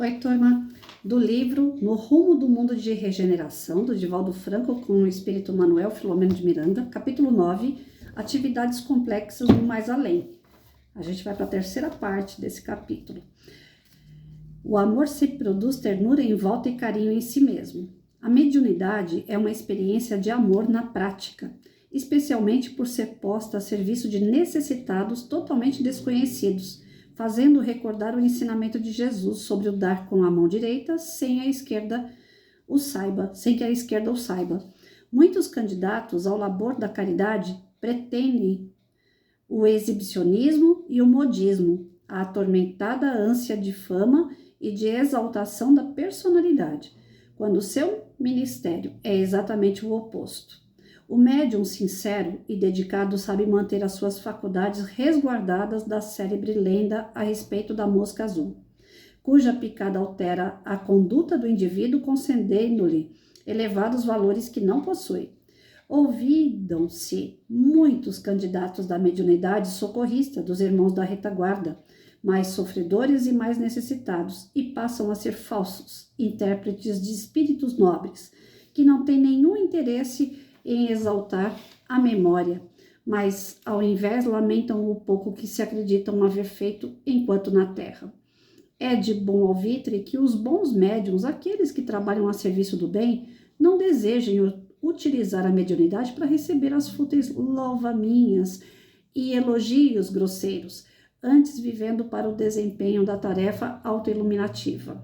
Oi, turma, do livro No Rumo do Mundo de Regeneração, do Divaldo Franco, com o espírito Manuel Filomeno de Miranda, capítulo 9, Atividades Complexas do Mais Além. A gente vai para a terceira parte desse capítulo. O amor se produz ternura em volta e carinho em si mesmo. A mediunidade é uma experiência de amor na prática, especialmente por ser posta a serviço de necessitados totalmente desconhecidos, fazendo recordar o ensinamento de Jesus sobre o dar com a mão direita sem que a esquerda o saiba. Muitos candidatos ao labor da caridade pretendem o exibicionismo e o modismo, a atormentada ânsia de fama e de exaltação da personalidade, quando seu ministério é exatamente o oposto. O médium sincero e dedicado sabe manter as suas faculdades resguardadas da célebre lenda a respeito da mosca azul, cuja picada altera a conduta do indivíduo, concedendo-lhe elevados valores que não possui. Ouvidam-se muitos candidatos da mediunidade socorrista dos irmãos da retaguarda, mais sofredores e mais necessitados, e passam a ser falsos intérpretes de espíritos nobres, que não têm nenhum interesse em exaltar a memória, mas ao invés lamentam o pouco que se acreditam haver feito enquanto na terra. É de bom alvitre que os bons médiuns, aqueles que trabalham a serviço do bem, não desejem utilizar a mediunidade para receber as fúteis louvaminhas e elogios grosseiros, antes vivendo para o desempenho da tarefa autoiluminativa.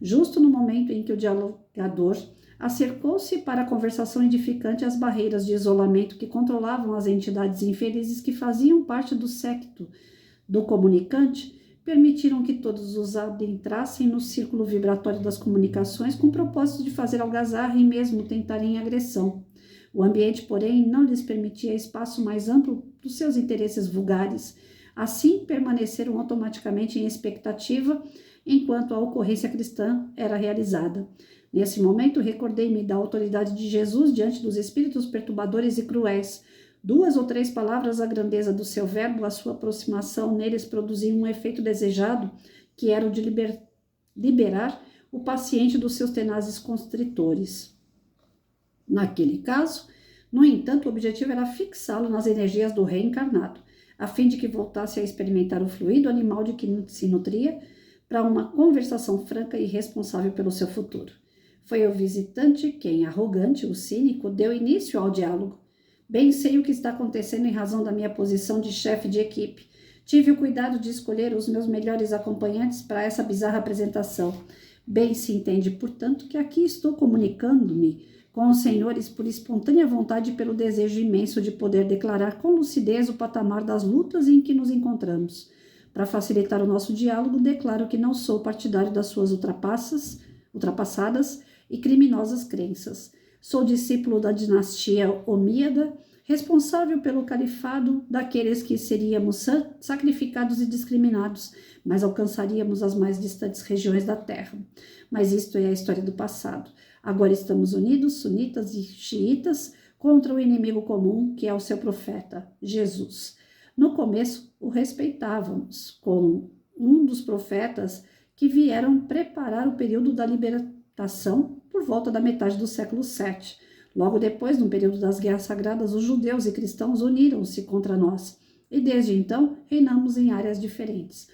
Justo no momento em que o dialogador acercou-se para a conversação edificante às barreiras de isolamento que controlavam as entidades infelizes que faziam parte do séquito do comunicante, permitiram que todos os adentrassem no círculo vibratório das comunicações com o propósito de fazer algazarra e mesmo tentarem agressão. O ambiente, porém, não lhes permitia espaço mais amplo dos seus interesses vulgares. Assim, permaneceram automaticamente em expectativa enquanto a ocorrência cristã era realizada. Nesse momento, recordei-me da autoridade de Jesus diante dos espíritos perturbadores e cruéis. 2 ou 3 palavras à grandeza do seu verbo, a sua aproximação neles produzia um efeito desejado, que era o de liberar o paciente dos seus tenazes constritores. Naquele caso, no entanto, o objetivo era fixá-lo nas energias do reencarnado, a fim de que voltasse a experimentar o fluido animal de que se nutria, para uma conversação franca e responsável pelo seu futuro. Foi o visitante quem, arrogante, o cínico, deu início ao diálogo. Bem sei o que está acontecendo em razão da minha posição de chefe de equipe. Tive o cuidado de escolher os meus melhores acompanhantes para essa bizarra apresentação. Bem se entende, portanto, que aqui estou comunicando-me com os senhores por espontânea vontade e pelo desejo imenso de poder declarar com lucidez o patamar das lutas em que nos encontramos. Para facilitar o nosso diálogo, declaro que não sou partidário das suas ultrapassadas e criminosas crenças. Sou discípulo da dinastia Omíada, responsável pelo califado daqueles que seríamos sacrificados e discriminados, mas alcançaríamos as mais distantes regiões da terra. Mas isto é a história do passado. Agora estamos unidos, sunitas e xiitas, contra o inimigo comum, que é o seu profeta, Jesus. No começo, o respeitávamos como um dos profetas que vieram preparar o período da libertação por volta da metade do século VII. Logo depois, no período das guerras sagradas, os judeus e cristãos uniram-se contra nós, e desde então reinamos em áreas diferentes,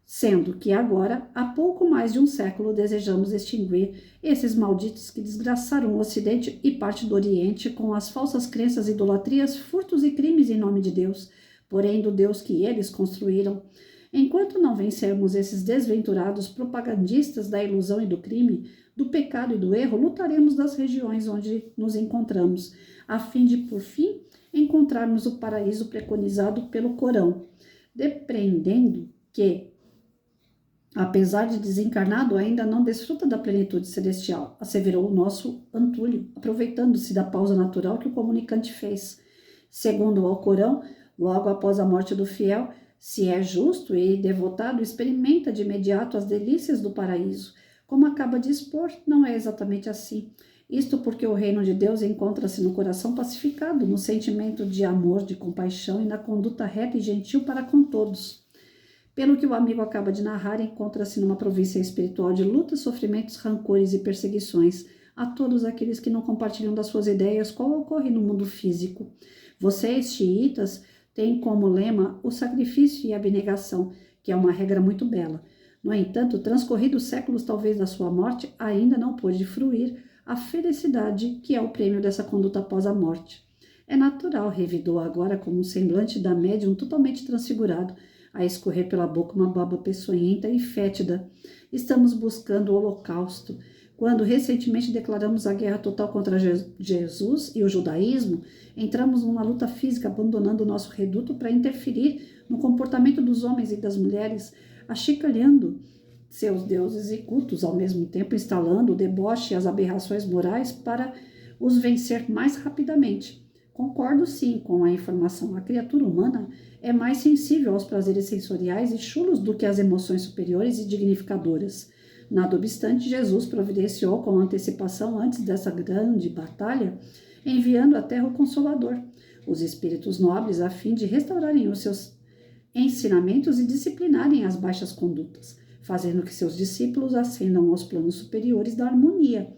sendo que agora, há pouco mais de um século, desejamos extinguir esses malditos que desgraçaram o Ocidente e parte do Oriente com as falsas crenças, idolatrias, furtos e crimes em nome de Deus, porém do Deus que eles construíram. Enquanto não vencermos esses desventurados propagandistas da ilusão e do crime, do pecado e do erro, lutaremos das regiões onde nos encontramos, a fim de, por fim, encontrarmos o paraíso preconizado pelo Corão, depreendendo que, apesar de desencarnado, ainda não desfruta da plenitude celestial, asseverou o nosso Antúlio, aproveitando-se da pausa natural que o comunicante fez. Segundo o Alcorão, logo após a morte do fiel, se é justo e devotado, experimenta de imediato as delícias do paraíso. Como acaba de expor, não é exatamente assim. Isto porque o reino de Deus encontra-se no coração pacificado, no sentimento de amor, de compaixão e na conduta reta e gentil para com todos. Pelo que o amigo acaba de narrar, encontra-se numa província espiritual de lutas, sofrimentos, rancores e perseguições a todos aqueles que não compartilham das suas ideias, qual ocorre no mundo físico. Vocês, xiitas, têm como lema o sacrifício e a abnegação, que é uma regra muito bela. No entanto, transcorridos séculos talvez da sua morte, ainda não pôde fruir a felicidade que é o prêmio dessa conduta após a morte. É natural, revidou agora com um semblante da médium totalmente transfigurado, a escorrer pela boca uma baba peçonhenta e fétida. Estamos buscando o holocausto. Quando recentemente declaramos a guerra total contra Jesus e o judaísmo, entramos numa luta física, abandonando o nosso reduto para interferir no comportamento dos homens e das mulheres, achicalhando seus deuses e cultos, ao mesmo tempo instalando o deboche e as aberrações morais para os vencer mais rapidamente. Concordo sim com a informação. A criatura humana é mais sensível aos prazeres sensoriais e chulos do que às emoções superiores e dignificadoras. Nada obstante, Jesus providenciou com antecipação antes dessa grande batalha, enviando à terra o Consolador, os espíritos nobres, a fim de restaurarem os seus ensinamentos e disciplinarem as baixas condutas, fazendo que seus discípulos ascendam aos planos superiores da harmonia.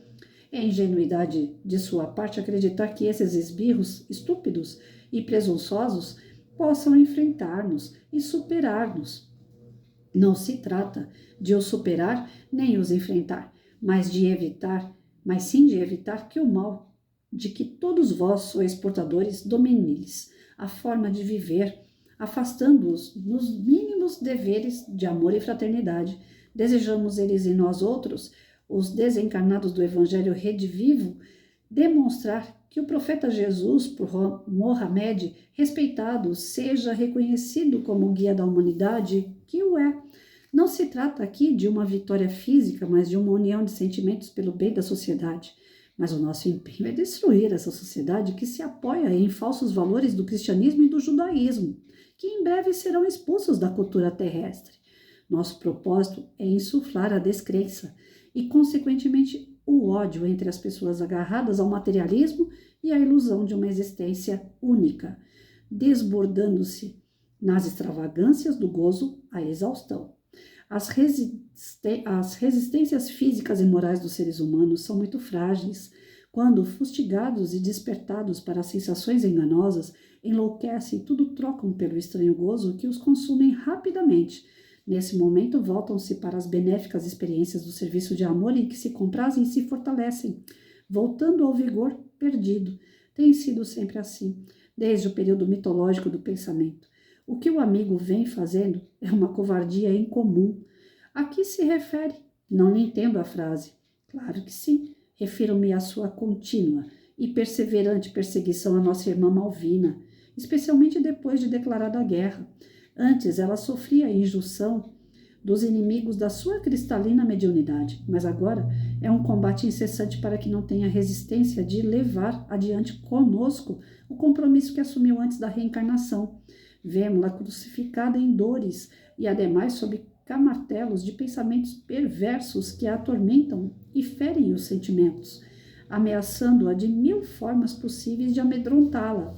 É ingenuidade de sua parte acreditar que esses esbirros estúpidos e presunçosos possam enfrentar-nos e superar-nos. Não se trata de os superar nem os enfrentar, mas sim de evitar que o mal, de que todos vós sois portadores, domine-lhes a forma de viver, afastando-os nos mínimos deveres de amor e fraternidade. Desejamos eles e nós outros, os desencarnados do Evangelho redivivo, demonstrar que o profeta Jesus, por Mohamed, respeitado, seja reconhecido como guia da humanidade, que o é. Não se trata aqui de uma vitória física, mas de uma união de sentimentos pelo bem da sociedade. Mas o nosso empenho é destruir essa sociedade que se apoia em falsos valores do cristianismo e do judaísmo, que em breve serão expulsos da cultura terrestre. Nosso propósito é insuflar a descrença e, consequentemente, o ódio entre as pessoas agarradas ao materialismo e à ilusão de uma existência única, desbordando-se nas extravagâncias do gozo à exaustão. As resistências físicas e morais dos seres humanos são muito frágeis. Quando fustigados e despertados para sensações enganosas, enlouquecem e tudo trocam pelo estranho gozo que os consumem rapidamente. Nesse momento, voltam-se para as benéficas experiências do serviço de amor em que se comprazem e se fortalecem, voltando ao vigor perdido. Tem sido sempre assim, desde o período mitológico do pensamento. O que o amigo vem fazendo é uma covardia incomum. A que se refere? Não lhe entendo a frase. Claro que sim. Refiro-me à sua contínua e perseverante perseguição à nossa irmã Malvina, especialmente depois de declarada a guerra. Antes, ela sofria a injunção dos inimigos da sua cristalina mediunidade, mas agora é um combate incessante para que não tenha resistência de levar adiante conosco o compromisso que assumiu antes da reencarnação. Vemo-la crucificada em dores e, ademais, sob camartelos de pensamentos perversos que a atormentam e ferem os sentimentos, ameaçando-a de 1000 formas possíveis de amedrontá-la.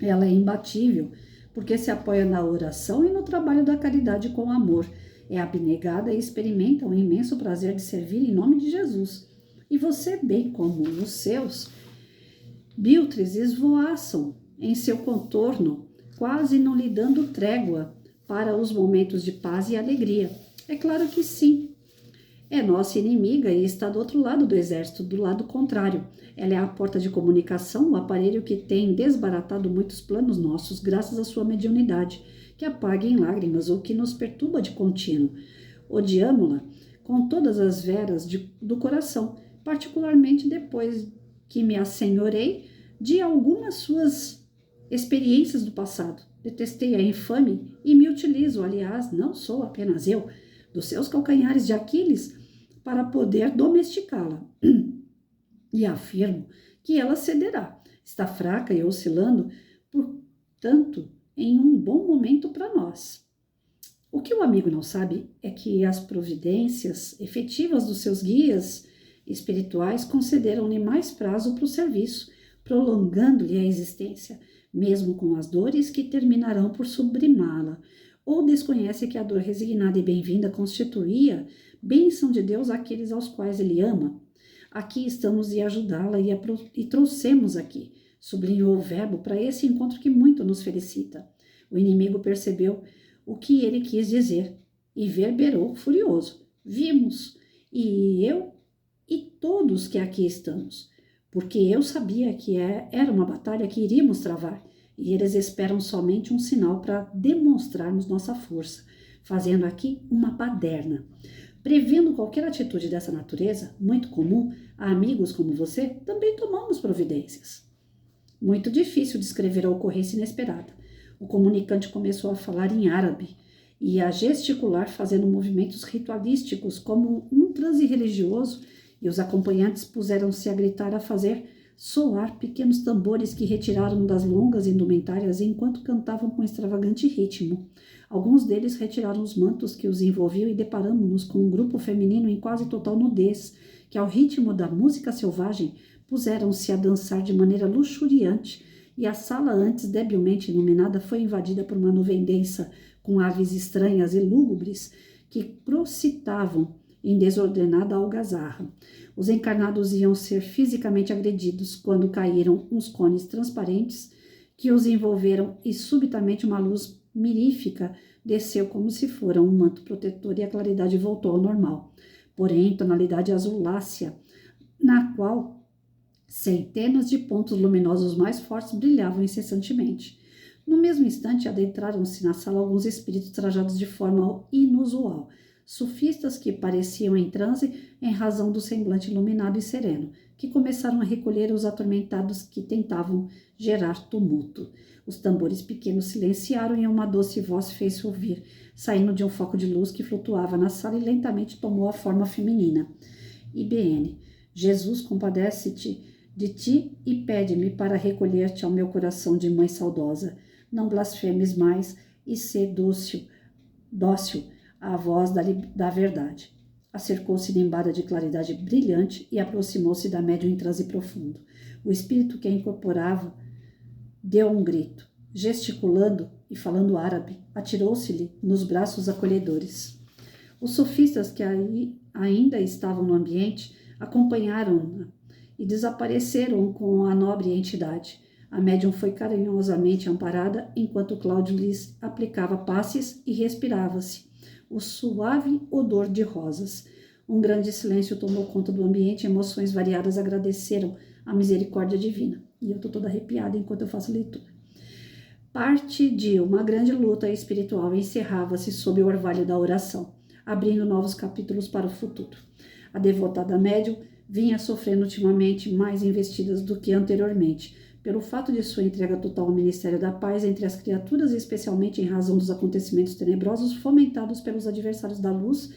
Ela é imbatível, porque se apoia na oração e no trabalho da caridade com amor. É abnegada e experimenta um imenso prazer de servir em nome de Jesus. E você, bem como os seus, biltres esvoaçam em seu contorno, quase não lhe dando trégua para os momentos de paz e alegria. É claro que sim. É nossa inimiga e está do outro lado do exército, do lado contrário. Ela é a porta de comunicação, o aparelho que tem desbaratado muitos planos nossos, graças à sua mediunidade, que apaga em lágrimas ou que nos perturba de contínuo. Odiamo-la com todas as veras do coração, particularmente depois que me assenhorei de algumas suas experiências do passado. Detestei a infame e me utilizo, aliás, não sou apenas eu, dos seus calcanhares de Aquiles para poder domesticá-la. E afirmo que ela cederá. Está fraca e oscilando, portanto, em um bom momento para nós. O que o amigo não sabe é que as providências efetivas dos seus guias espirituais concederam-lhe mais prazo para o serviço, prolongando-lhe a existência, mesmo com as dores que terminarão por sublimá-la. ou desconhece que a dor resignada e bem-vinda constituía bênção de Deus àqueles aos quais Ele ama? Aqui estamos e ajudá-la e trouxemos aqui, sublinhou o verbo, para esse encontro que muito nos felicita. O inimigo percebeu o que ele quis dizer e verberou furioso. Vimos, e eu e todos que aqui estamos, porque eu sabia que era uma batalha que iríamos travar, e eles esperam somente um sinal para demonstrarmos nossa força, fazendo aqui uma baderna. Prevendo qualquer atitude dessa natureza, muito comum a amigos como você, também tomamos providências. Muito difícil descrever a ocorrência inesperada. O comunicante começou a falar em árabe e a gesticular, fazendo movimentos ritualísticos como um transe religioso, e os acompanhantes puseram-se a gritar, a fazer soar pequenos tambores que retiraram das longas indumentárias enquanto cantavam com extravagante ritmo. Alguns deles retiraram os mantos que os envolviam e deparamos-nos com um grupo feminino em quase total nudez, que ao ritmo da música selvagem puseram-se a dançar de maneira luxuriante, e a sala, antes debilmente iluminada, foi invadida por uma nuvem densa, com aves estranhas e lúgubres que procitavam em desordenada algazarra. Os encarnados iam ser fisicamente agredidos quando caíram uns cones transparentes que os envolveram e subitamente uma luz mirífica desceu como se fora um manto protetor e a claridade voltou ao normal. Porém, tonalidade azulácea, na qual centenas de pontos luminosos mais fortes brilhavam incessantemente. No mesmo instante, adentraram-se na sala alguns espíritos trajados de forma inusual, sufistas que pareciam em transe em razão do semblante iluminado e sereno, que começaram a recolher os atormentados que tentavam gerar tumulto. Os tambores pequenos silenciaram e uma doce voz fez-se ouvir, saindo de um foco de luz que flutuava na sala e lentamente tomou a forma feminina. IBN. Jesus, compadece-te de ti e pede-me para recolher-te ao meu coração de mãe saudosa. Não blasfemes mais e sê dócil à voz da verdade. Acercou-se nimbada de claridade brilhante e aproximou-se da médium em transe profundo. O espírito que a incorporava deu um grito, gesticulando e falando árabe, atirou-se-lhe nos braços acolhedores. Os sofistas que ainda estavam no ambiente acompanharam-na e desapareceram com a nobre entidade. A médium foi carinhosamente amparada enquanto Cláudio lhes aplicava passes e respirava-se o suave odor de rosas. Um grande silêncio tomou conta do ambiente e emoções variadas agradeceram a misericórdia divina. E eu estou toda arrepiada enquanto eu faço a leitura. Parte de uma grande luta espiritual encerrava-se sob o orvalho da oração, abrindo novos capítulos para o futuro. A devotada médium vinha sofrendo ultimamente mais investidas do que anteriormente, pelo fato de sua entrega total ao Ministério da Paz entre as criaturas, especialmente em razão dos acontecimentos tenebrosos fomentados pelos adversários da luz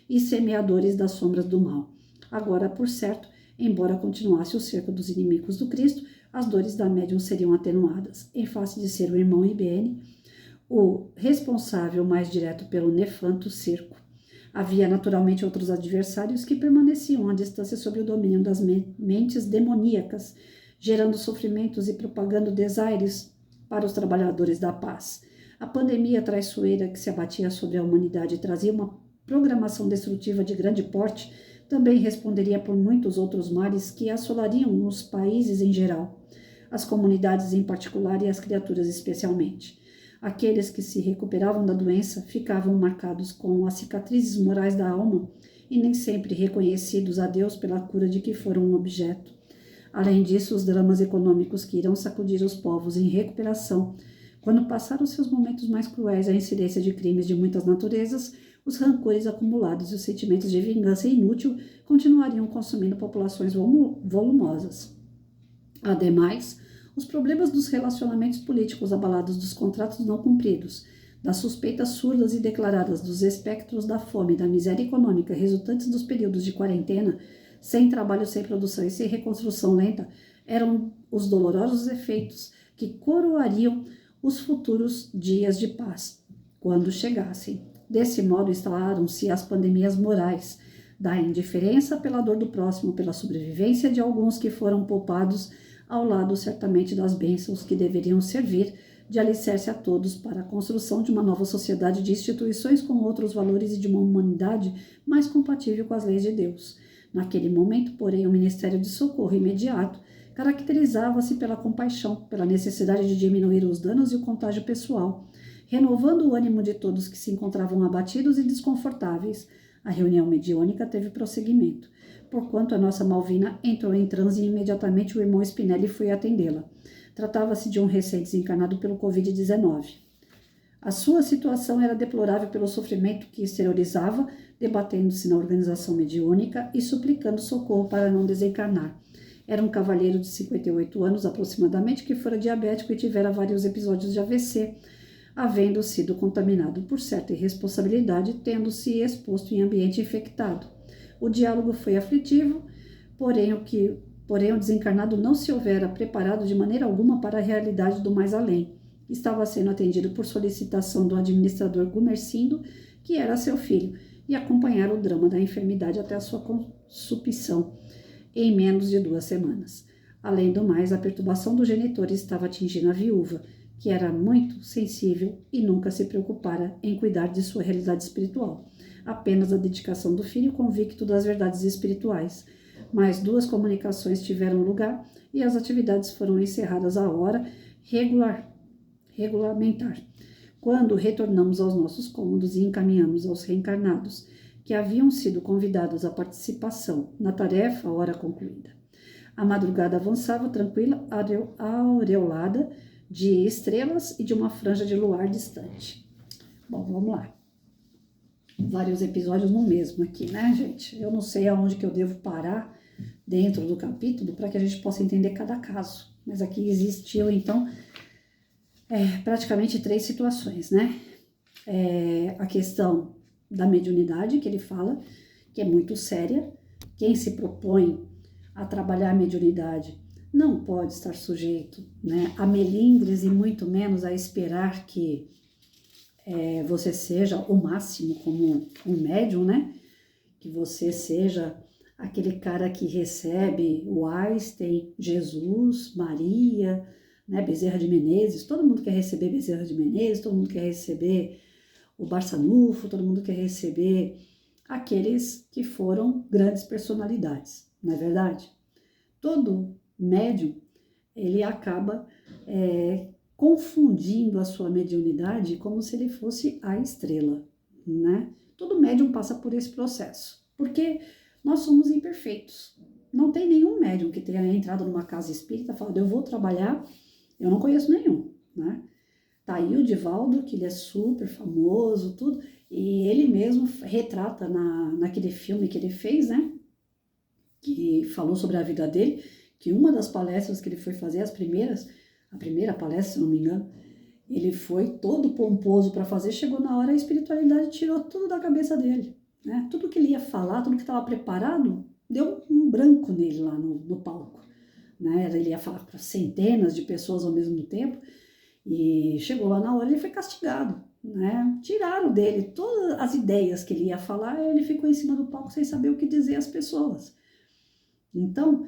e semeadores das sombras do mal. Agora, por certo, embora continuasse o cerco dos inimigos do Cristo, as dores da médium seriam atenuadas, em face de ser o irmão IBN, o responsável mais direto pelo nefanto cerco. Havia naturalmente outros adversários que permaneciam à distância sob o domínio das mentes demoníacas, gerando sofrimentos e propagando desaires para os trabalhadores da paz. A pandemia traiçoeira que se abatia sobre a humanidade e trazia uma programação destrutiva de grande porte também responderia por muitos outros males que assolariam os países em geral, as comunidades em particular e as criaturas especialmente. Aqueles que se recuperavam da doença ficavam marcados com as cicatrizes morais da alma e nem sempre reconhecidos a Deus pela cura de que foram um objeto. Além disso, os dramas econômicos que irão sacudir os povos em recuperação, quando passar os seus momentos mais cruéis a incidência de crimes de muitas naturezas, os rancores acumulados e os sentimentos de vingança inútil continuariam consumindo populações volumosas. Ademais, os problemas dos relacionamentos políticos abalados, dos contratos não cumpridos, das suspeitas surdas e declaradas dos espectros da fome e da miséria econômica resultantes dos períodos de quarentena, sem trabalho, sem produção e sem reconstrução lenta, eram os dolorosos efeitos que coroariam os futuros dias de paz, quando chegassem. Desse modo, instalaram-se as pandemias morais, da indiferença pela dor do próximo, pela sobrevivência de alguns que foram poupados, ao lado certamente das bênçãos que deveriam servir de alicerce a todos para a construção de uma nova sociedade de instituições com outros valores e de uma humanidade mais compatível com as leis de Deus. Naquele momento, porém, o Ministério de Socorro imediato caracterizava-se pela compaixão, pela necessidade de diminuir os danos e o contágio pessoal, renovando o ânimo de todos que se encontravam abatidos e desconfortáveis. A reunião mediúnica teve prosseguimento, porquanto a nossa Malvina entrou em transe e imediatamente o irmão Spinelli foi atendê-la. Tratava-se de um recém-desencarnado pelo Covid-19. A sua situação era deplorável pelo sofrimento que exteriorizava, debatendo-se na organização mediúnica e suplicando socorro para não desencarnar. Era um cavalheiro de 58 anos aproximadamente que fora diabético e tivera vários episódios de AVC, havendo sido contaminado por certa irresponsabilidade, tendo-se exposto em ambiente infectado. O diálogo foi aflitivo, porém o desencarnado não se houvera preparado de maneira alguma para a realidade do mais além. Estava sendo atendido por solicitação do administrador Gumercindo, que era seu filho, e acompanhara o drama da enfermidade até a sua consumpção em menos de 2 semanas. Além do mais, a perturbação do genitor estava atingindo a viúva, que era muito sensível e nunca se preocupara em cuidar de sua realidade espiritual. Apenas a dedicação do filho convicto das verdades espirituais. Mais 2 comunicações tiveram lugar e as atividades foram encerradas à hora regulamentar. Quando retornamos aos nossos cômodos e encaminhamos aos reencarnados, que haviam sido convidados à participação na tarefa, hora concluída. A madrugada avançava tranquila, aureolada de estrelas e de uma franja de luar distante. Bom, vamos lá. Vários episódios no mesmo aqui, né, gente? Eu não sei aonde que eu devo parar dentro do capítulo para que a gente possa entender cada caso. Mas aqui existiu, então, praticamente 3 situações, né? A questão da mediunidade, que ele fala, que é muito séria. Quem se propõe a trabalhar a mediunidade não pode estar sujeito, né, a melindres e muito menos a esperar que você seja o máximo como um médium, né? Que você seja aquele cara que recebe o Einstein, Jesus, Maria, né, Bezerra de Menezes. Todo mundo quer receber Bezerra de Menezes, todo mundo quer receber o Barçanufo, todo mundo quer receber aqueles que foram grandes personalidades, não é verdade? Todo médium, ele acaba confundindo a sua mediunidade como se ele fosse a estrela, né? Todo médium passa por esse processo, porque nós somos imperfeitos. Não tem nenhum médium que tenha entrado numa casa espírita e falado, eu vou trabalhar, eu não conheço nenhum, né? Tá aí o Divaldo, que ele é super famoso, tudo, e ele mesmo retrata naquele filme que ele fez, né? Que falou sobre a vida dele, que uma das palestras que ele foi fazer, a primeira palestra, se não me engano, ele foi todo pomposo para fazer, chegou na hora, a espiritualidade tirou tudo da cabeça dele, né? Tudo que ele ia falar, tudo que estava preparado, deu um branco nele lá no palco, né? Ele ia falar para centenas de pessoas ao mesmo tempo, e chegou lá na hora, ele foi castigado, né? Tiraram dele todas as ideias que ele ia falar, ele ficou em cima do palco sem saber o que dizer às pessoas. Então,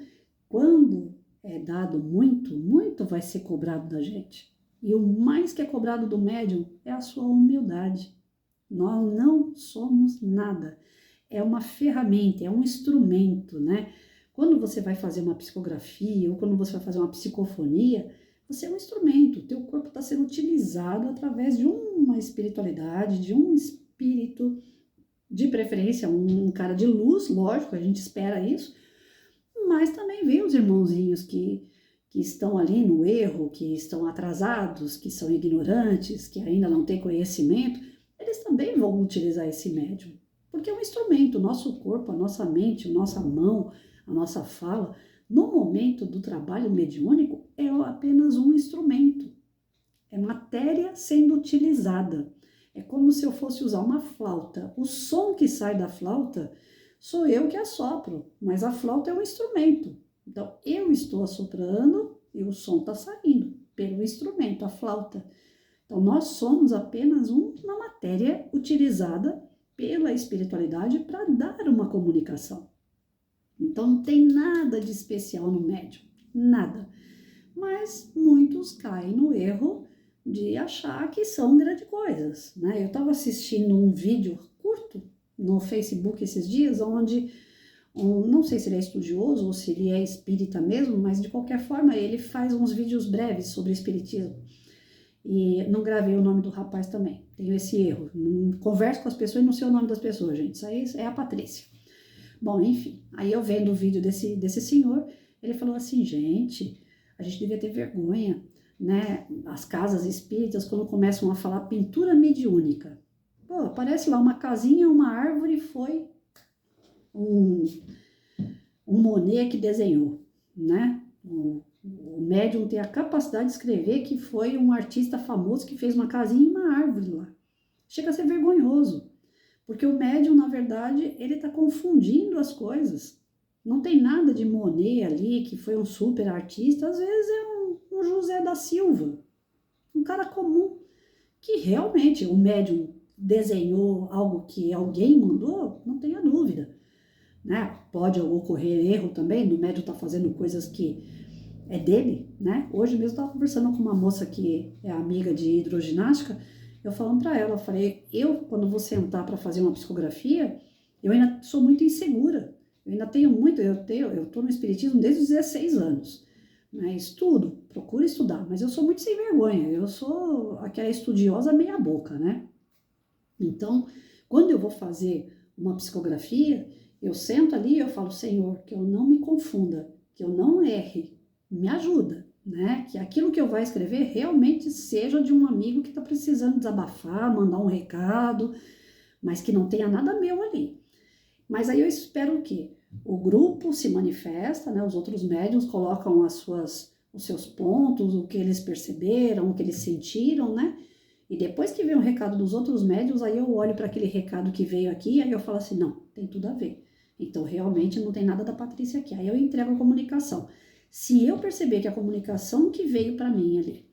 quando é dado muito, muito vai ser cobrado da gente. E o mais que é cobrado do médium é a sua humildade. Nós não somos nada. É uma ferramenta, é um instrumento, né? Quando você vai fazer uma psicografia ou quando você vai fazer uma psicofonia, você é um instrumento. O teu corpo está sendo utilizado através de uma espiritualidade, de um espírito, de preferência, um cara de luz, lógico, a gente espera isso, mas também vem os irmãozinhos que estão ali no erro, que estão atrasados, que são ignorantes, que ainda não têm conhecimento, eles também vão utilizar esse médium, porque é um instrumento, o nosso corpo, a nossa mente, a nossa mão, a nossa fala, no momento do trabalho mediúnico, é apenas um instrumento, é matéria sendo utilizada, é como se eu fosse usar uma flauta, o som que sai da flauta sou eu que assopro, mas a flauta é um instrumento. Então, eu estou assoprando e o som está saindo pelo instrumento, a flauta. Então, nós somos apenas uma matéria utilizada pela espiritualidade para dar uma comunicação. Então, não tem nada de especial no médium, nada. Mas muitos caem no erro, de achar que são grandes coisas, né? Eu estava assistindo um vídeo curto no Facebook esses dias, onde, não sei se ele é estudioso ou se ele é espírita mesmo, mas de qualquer forma ele faz uns vídeos breves sobre espiritismo. E não gravei o nome do rapaz também, tenho esse erro. Não converso com as pessoas e não sei o nome das pessoas, gente. Isso aí é a Patrícia. Bom, enfim, aí eu vendo o vídeo desse senhor, ele falou assim, gente, a gente devia ter vergonha, né? As casas espíritas, quando começam a falar pintura mediúnica. Pô, aparece lá uma casinha, uma árvore, foi um Monet que desenhou, né? O médium tem a capacidade de escrever que foi um artista famoso que fez uma casinha e uma árvore lá. Chega a ser vergonhoso, porque o médium, na verdade, ele está confundindo as coisas. Não tem nada de Monet ali, que foi um super artista, às vezes é um José da Silva, um cara comum, que realmente o médium desenhou algo que alguém mandou, não tenha dúvida. Né? Pode ocorrer erro também, do médium estar fazendo coisas que é dele, né? Hoje mesmo eu estava conversando com uma moça que é amiga de hidroginástica, eu falando para ela, eu falei, quando vou sentar para fazer uma psicografia, eu ainda sou muito insegura, eu ainda tenho muito, eu estou no espiritismo desde os 16 anos, né? Estudo, procuro estudar, mas eu sou muito sem vergonha, eu sou aquela estudiosa meia boca, né? Então, quando eu vou fazer uma psicografia, eu sento ali e eu falo, Senhor, que eu não me confunda, que eu não erre, me ajuda, né? Que aquilo que eu vou escrever realmente seja de um amigo que está precisando desabafar, mandar um recado, mas que não tenha nada meu ali. Mas aí eu espero que o grupo se manifesta, né? Os outros médiuns colocam os seus pontos, o que eles perceberam, o que eles sentiram, né? E depois que vem o recado dos outros médiuns, aí eu olho para aquele recado que veio aqui, aí eu falo assim, não, tem tudo a ver. Então, realmente não tem nada da Patrícia aqui. Aí eu entrego a comunicação. Se eu perceber que a comunicação que veio para mim ali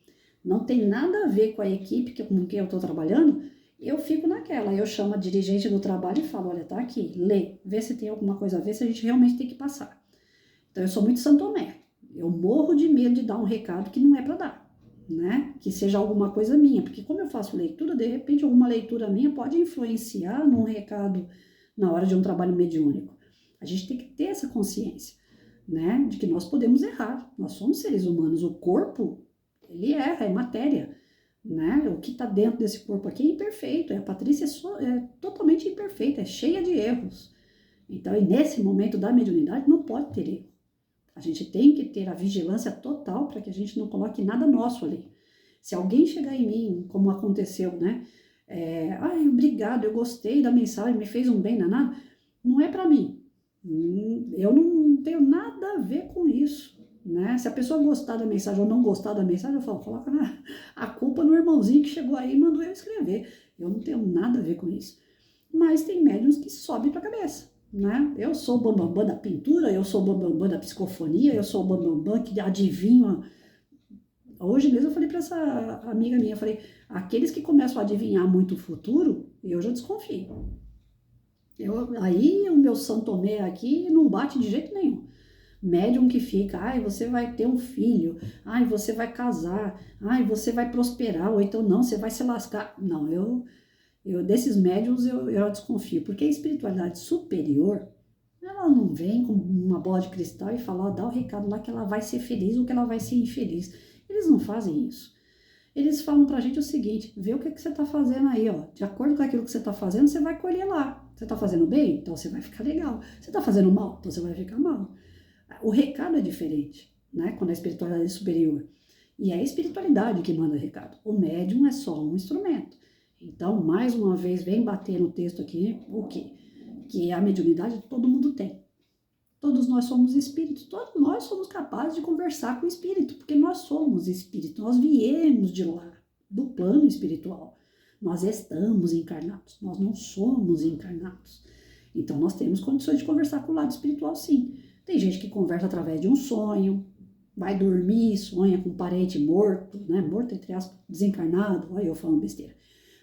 não tem nada a ver com a equipe com quem eu estou trabalhando, eu fico naquela. Eu chamo a dirigente do trabalho e falo, olha, tá aqui, lê, vê se tem alguma coisa a ver, se a gente realmente tem que passar. Então, eu sou muito Santo Tomé. Eu morro de medo de dar um recado que não é para dar. Né? Que seja alguma coisa minha, porque como eu faço leitura, de repente alguma leitura minha pode influenciar num recado na hora de um trabalho mediúnico. A gente tem que ter essa consciência, né? De que nós podemos errar, nós somos seres humanos, o corpo, ele erra, é matéria, né? O que está dentro desse corpo aqui é imperfeito, a Patrícia é totalmente imperfeita, é cheia de erros. Então, e nesse momento da mediunidade não pode ter erro. A gente tem que ter a vigilância total para que a gente não coloque nada nosso ali. Se alguém chegar em mim, como aconteceu, né? Obrigado, eu gostei da mensagem, me fez um bem danado. Não é para mim. Eu não tenho nada a ver com isso, né? Se a pessoa gostar da mensagem ou não gostar da mensagem, eu falo, coloca a culpa no irmãozinho que chegou aí e mandou eu escrever. Eu não tenho nada a ver com isso. Mas tem médiuns que sobem para a cabeça. Né? Eu sou o bambambam da pintura, eu sou o bambambam da psicofonia, eu sou o bambambam que adivinha. Hoje mesmo eu falei para essa amiga minha, eu falei, aqueles que começam a adivinhar muito o futuro, eu já desconfio. Aí o meu São Tomé aqui não bate de jeito nenhum. Médium que fica, você vai ter um filho, você vai casar, você vai prosperar, ou então não, você vai se lascar. Não, desses médiums eu desconfio, porque a espiritualidade superior, ela não vem com uma bola de cristal e fala, dá o recado lá que ela vai ser feliz ou que ela vai ser infeliz. Eles não fazem isso. Eles falam pra gente o seguinte, vê o que você tá fazendo aí, ó. De acordo com aquilo que você tá fazendo, você vai colher lá. Você tá fazendo bem? Então você vai ficar legal. Você tá fazendo mal? Então você vai ficar mal. O recado é diferente, né? Quando a espiritualidade é superior. E é a espiritualidade que manda o recado. O médium é só um instrumento. Então, mais uma vez, vem bater no texto aqui, o quê? Que a mediunidade todo mundo tem. Todos nós somos espíritos, todos nós somos capazes de conversar com o espírito, porque nós somos espírito, nós viemos de lá, do plano espiritual. Nós estamos encarnados, nós não somos encarnados. Então, nós temos condições de conversar com o lado espiritual, sim. Tem gente que conversa através de um sonho, vai dormir, sonha com um parente morto, né? Morto, entre aspas, desencarnado, olha eu falando besteira.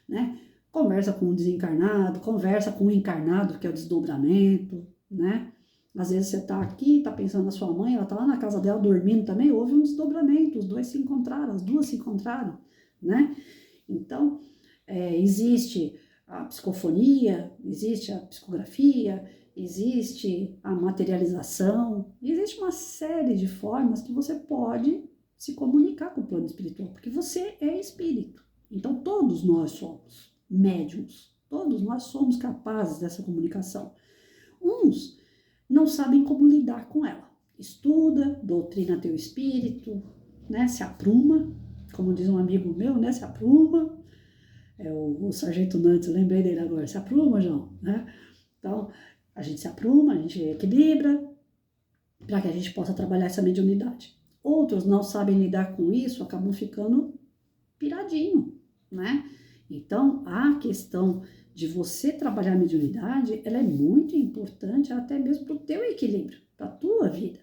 Né? Conversa com um desencarnado, conversa com um encarnado, que é o desdobramento, né? Às vezes você tá aqui, tá pensando na sua mãe, ela tá lá na casa dela dormindo também, houve um desdobramento, os dois se encontraram, as duas se encontraram, né? Então, existe a psicofonia, existe a psicografia, existe a materialização, existe uma série de formas que você pode se comunicar com o plano espiritual, porque você é espírito. Então, todos nós somos médiums, todos nós somos capazes dessa comunicação. Uns não sabem como lidar com ela. Estuda, doutrina teu espírito, né? Se apruma, como diz um amigo meu, né? Se apruma. O Sargento Nantes, lembrei dele agora. Se apruma, João, né? Então, a gente se apruma, a gente equilibra, para que a gente possa trabalhar essa mediunidade. Outros não sabem lidar com isso, acabam ficando piradinho, né? Então, a questão de você trabalhar a mediunidade, ela é muito importante até mesmo para o teu equilíbrio, para a tua vida,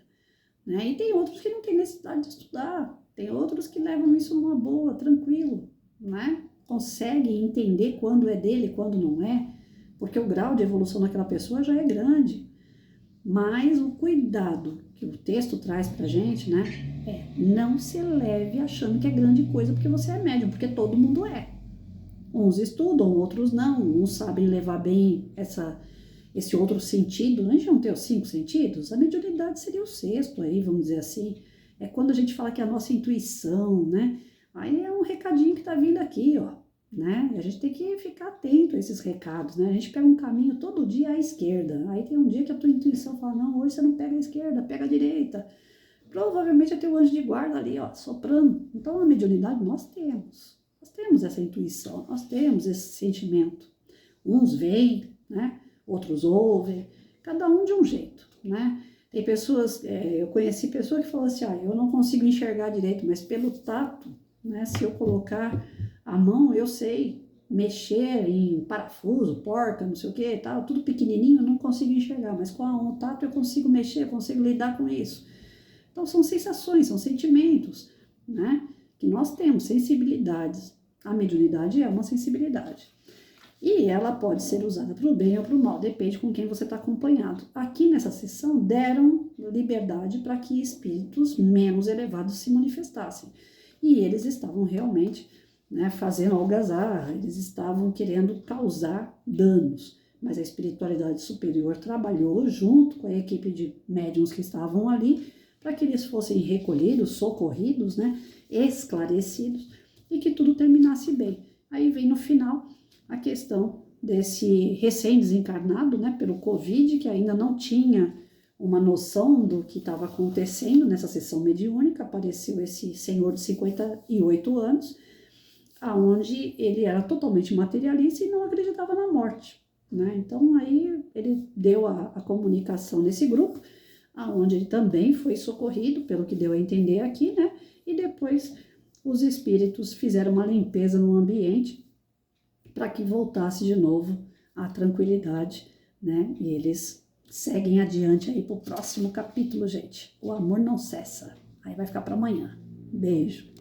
né? E tem outros que não têm necessidade de estudar, tem outros que levam isso numa boa, tranquilo, né? Conseguem entender quando é dele, quando não é, porque o grau de evolução daquela pessoa já é grande. Mas o cuidado que o texto traz pra gente, né, não se leve achando que é grande coisa porque você é médium, porque todo mundo é. Uns estudam, outros não, uns sabem levar bem esse outro sentido. A gente não tem os 5 sentidos? A mediunidade seria o 6º aí, vamos dizer assim. É quando a gente fala que é a nossa intuição, né? Aí é um recadinho que tá vindo aqui, ó, né? A gente tem que ficar atento a esses recados, né? A gente pega um caminho todo dia à esquerda. Aí tem um dia que a tua intuição fala, não, hoje você não pega a esquerda, pega a direita. Provavelmente é teu anjo de guarda ali, ó, soprando. Então a mediunidade nós temos. Nós temos essa intuição, nós temos esse sentimento. Uns veem, né? Outros ouvem, cada um de um jeito, né? Tem pessoas, eu conheci pessoas que falam assim, eu não consigo enxergar direito, mas pelo tato, né? Se eu colocar a mão, eu sei mexer em parafuso, porca, não sei o que, tal, tudo pequenininho, eu não consigo enxergar, mas com o tato eu consigo mexer, eu consigo lidar com isso. Então são sensações, são sentimentos, né? Que nós temos, sensibilidades. A mediunidade é uma sensibilidade. E ela pode ser usada para o bem ou para o mal, depende com quem você está acompanhado. Aqui nessa sessão deram liberdade para que espíritos menos elevados se manifestassem. E eles estavam realmente, né, fazendo algazarra, eles estavam querendo causar danos. Mas a espiritualidade superior trabalhou junto com a equipe de médiuns que estavam ali para que eles fossem recolhidos, socorridos, né, esclarecidos e que tudo terminasse bem. Aí vem no final a questão desse recém-desencarnado, né, pelo Covid, que ainda não tinha uma noção do que estava acontecendo nessa sessão mediúnica. Apareceu esse senhor de 58 anos, aonde ele era totalmente materialista e não acreditava na morte, né? Então aí ele deu a comunicação nesse grupo, aonde ele também foi socorrido, pelo que deu a entender aqui, né? E depois os espíritos fizeram uma limpeza no ambiente para que voltasse de novo a tranquilidade, né? E eles seguem adiante aí para o próximo capítulo, gente. O amor não cessa. Aí vai ficar para amanhã. Beijo.